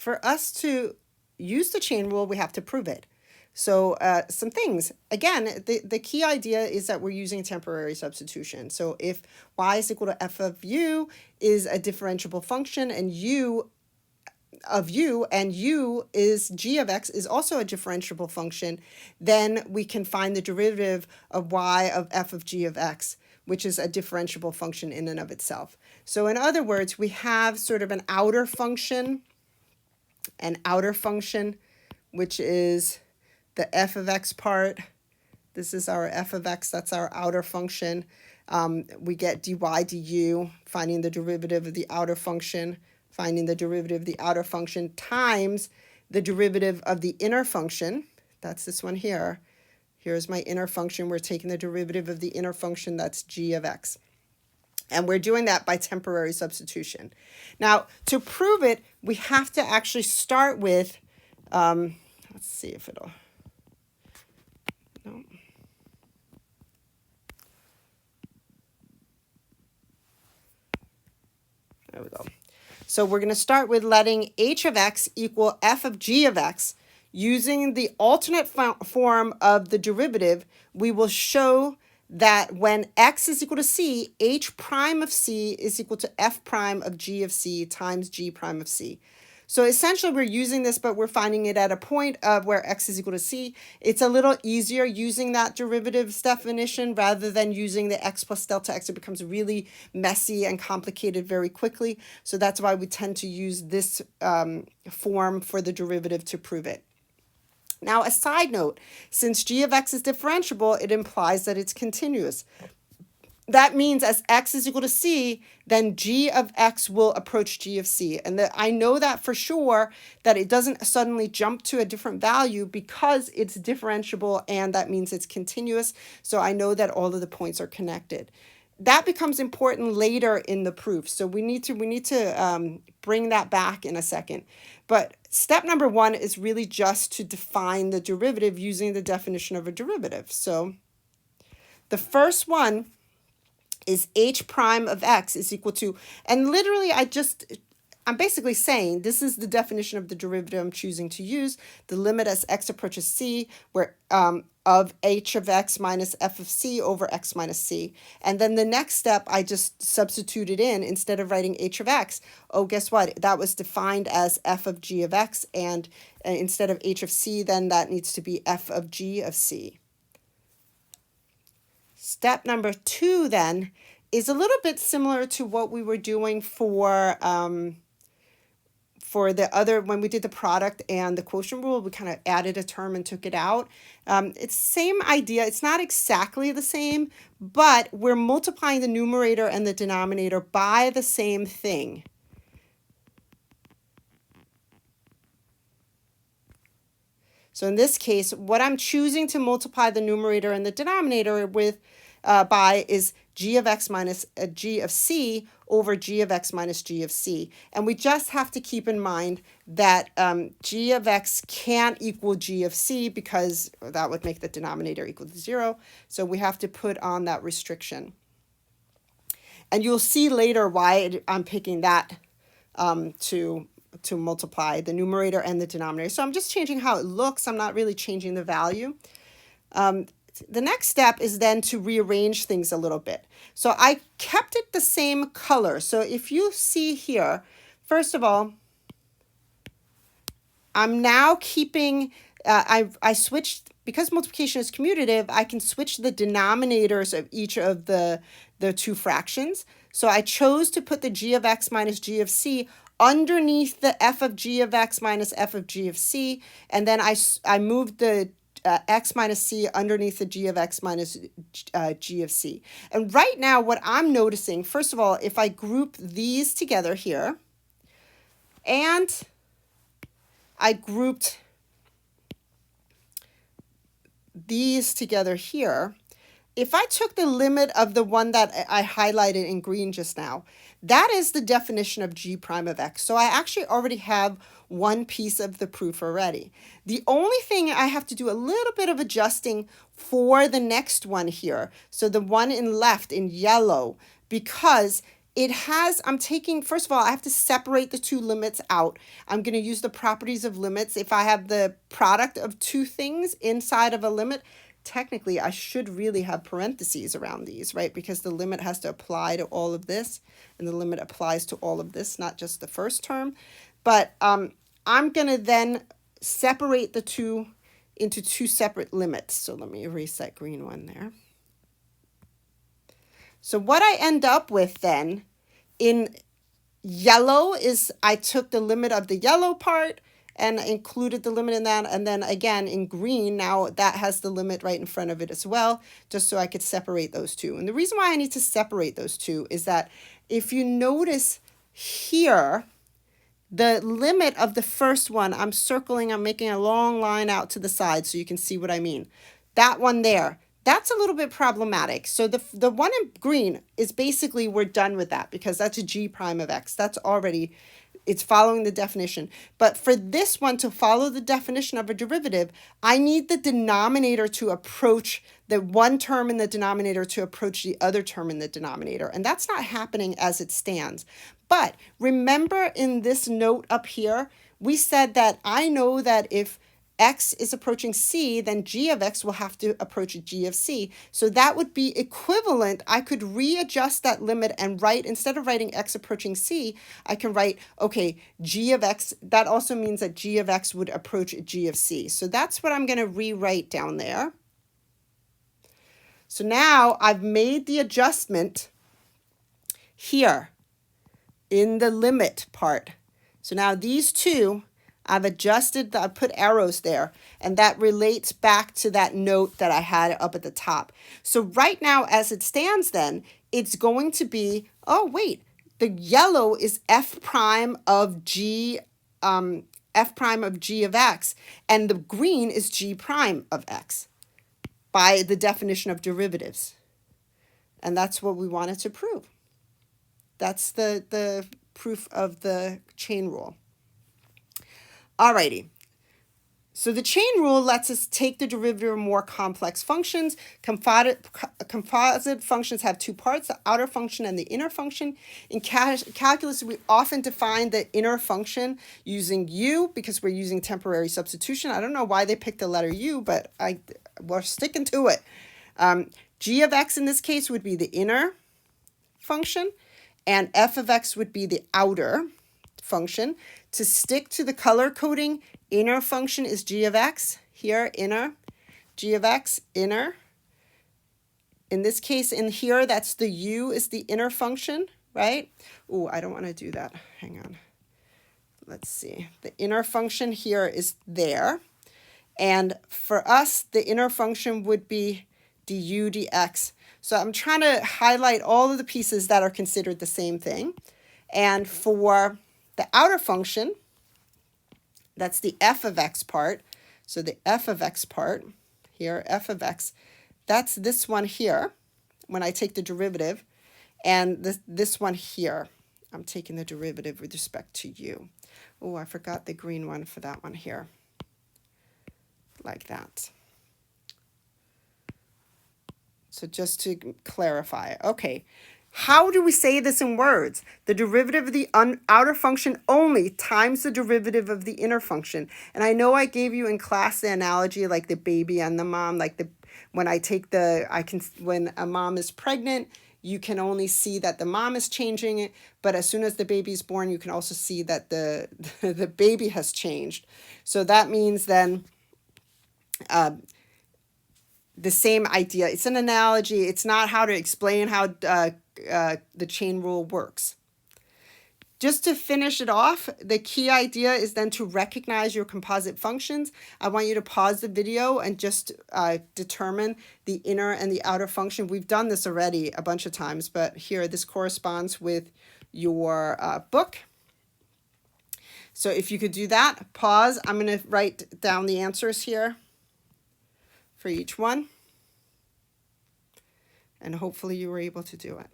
for us to use the chain rule, we have to prove it. So some things, again, the key idea is that we're using temporary substitution. So if y is equal to f of u is a differentiable function, and u and u is g of x is also a differentiable function, then we can find the derivative of y of f of g of x, which is a differentiable function in and of itself. So in other words, we have sort of an outer function, which is the f of x part. This is our f of x, that's our outer function. We get dy du, finding the derivative of the outer function, times the derivative of the inner function. That's this one here. Here's my inner function. We're taking the derivative of the inner function, that's g of x. And we're doing that by temporary substitution. Now, to prove it, we have to actually start with, let's see if it'll, no. There we go. So we're going to start with letting h of x equal f of g of x. Using the alternate form of the derivative, we will show that when x is equal to c, h prime of c is equal to f prime of g of c times g prime of c. So essentially we're using this, but we're finding it at a point of where x is equal to c. It's a little easier using that derivatives definition rather than using the x plus delta x. It becomes really messy and complicated very quickly. So that's why we tend to use this form for the derivative to prove it. Now, a side note, since g of x is differentiable, it implies that it's continuous. That means as x is equal to c, then g of x will approach g of c. And I know that for sure, that it doesn't suddenly jump to a different value because it's differentiable, and that means it's continuous. So I know that all of the points are connected. That becomes important later in the proof. So we need to bring that back in a second. But step number one is really just to define the derivative using the definition of a derivative. So the first one is h prime of x is equal to, and literally I'm basically saying this is the definition of the derivative I'm choosing to use, the limit as x approaches c, where of h of x minus f of c over x minus c. And then the next step, I just substituted in, instead of writing h of x, oh, guess what? That was defined as f of g of x, and instead of h of c, then that needs to be f of g of c. Step number two, then, is a little bit similar to what we were doing for the other, when we did the product and the quotient rule. We kind of added a term and took it out. It's same idea. It's not exactly the same, but we're multiplying the numerator and the denominator by the same thing. So in this case, what I'm choosing to multiply the numerator and the denominator with by is g of x minus g of c over g of x minus g of c. And we just have to keep in mind that g of x can't equal g of c because that would make the denominator equal to 0. So we have to put on that restriction. And you'll see later why I'm picking that to multiply the numerator and the denominator. So I'm just changing how it looks. I'm not really changing the value. The next step is then to rearrange things a little bit. So I kept it the same color. So if you see here, first of all, I'm now keeping, I switched, because multiplication is commutative, I can switch the denominators of each of the two fractions. So I chose to put the g of x minus g of c underneath the f of g of x minus f of g of c, and then I moved the x minus c underneath the g of x minus g of c. And right now what I'm noticing, first of all, if I group these together here, and I grouped these together here, if I took the limit of the one that I highlighted in green just now, that is the definition of g prime of x. So I actually already have one piece of the proof already. The only thing I have to do a little bit of adjusting for the next one here. So the one in left in yellow, because I'm taking, first of all, I have to separate the two limits out. I'm going to use the properties of limits. If I have the product of two things inside of a limit, technically I should really have parentheses around these, right? Because the limit has to apply to all of this, and the limit applies to all of this, not just the first term. But I'm going to then separate the two into two separate limits. So let me erase that green one there. So what I end up with then in yellow is I took the limit of the yellow part and included the limit in that. And then again, in green, now that has the limit right in front of it as well, just so I could separate those two. And the reason why I need to separate those two is that if you notice here, the limit of the first one, I'm circling, I'm making a long line out to the side so you can see what I mean. That one there, that's a little bit problematic. So the one in green is basically, we're done with that because that's a g prime of x. That's already, it's following the definition. But for this one to follow the definition of a derivative, I need the denominator to approach the one term in the denominator to approach the other term in the denominator. And that's not happening as it stands. But remember in this note up here, we said that I know that if x is approaching c, then g of x will have to approach g of c. So that would be equivalent. I could readjust that limit and write, instead of writing x approaching c, I can write, okay, g of x, that also means that g of x would approach g of c. So that's what I'm going to rewrite down there. So now I've made the adjustment here in the limit part. So now these two, I've adjusted, I put arrows there, and that relates back to that note that I had up at the top. So right now, as it stands then, it's going to be, oh wait, the yellow is f prime of g of x, and the green is g prime of x by the definition of derivatives. And that's what we wanted to prove. That's the proof of the chain rule. Alrighty, so the chain rule lets us take the derivative of more complex functions. Composite functions have two parts, the outer function and the inner function. In calculus, we often define the inner function using u because we're using temporary substitution. I don't know why they picked the letter u, but we're sticking to it. G of x in this case would be the inner function, and f of x would be the outer function. To stick to the color coding, inner function is g of x, here inner, g of x, inner. In this case, in here, that's the u is the inner function, right? Oh, I don't want to do that. Hang on. Let's see. The inner function here is there. And for us, the inner function would be du dx. So I'm trying to highlight all of the pieces that are considered the same thing. And for the outer function, that's the f of x part. So the f of x part here, f of x, that's this one here when I take the derivative. And this one here, I'm taking the derivative with respect to u. Oh, I forgot the green one for that one here. Like that. So just to clarify, okay. How do we say this in words? The derivative of the outer function only times the derivative of the inner function. And I know I gave you in class the analogy like the baby and the mom, like when a mom is pregnant, you can only see that the mom is changing it, but as soon as the baby is born, you can also see that the baby has changed. So that means then the same idea. It's an analogy. It's not how to explain how the chain rule works. Just to finish it off, the key idea is then to recognize your composite functions. I want you to pause the video and just determine the inner and the outer function. We've done this already a bunch of times, but here this corresponds with your book. So if you could do that, pause. I'm going to write down the answers here for each one. And hopefully you were able to do it.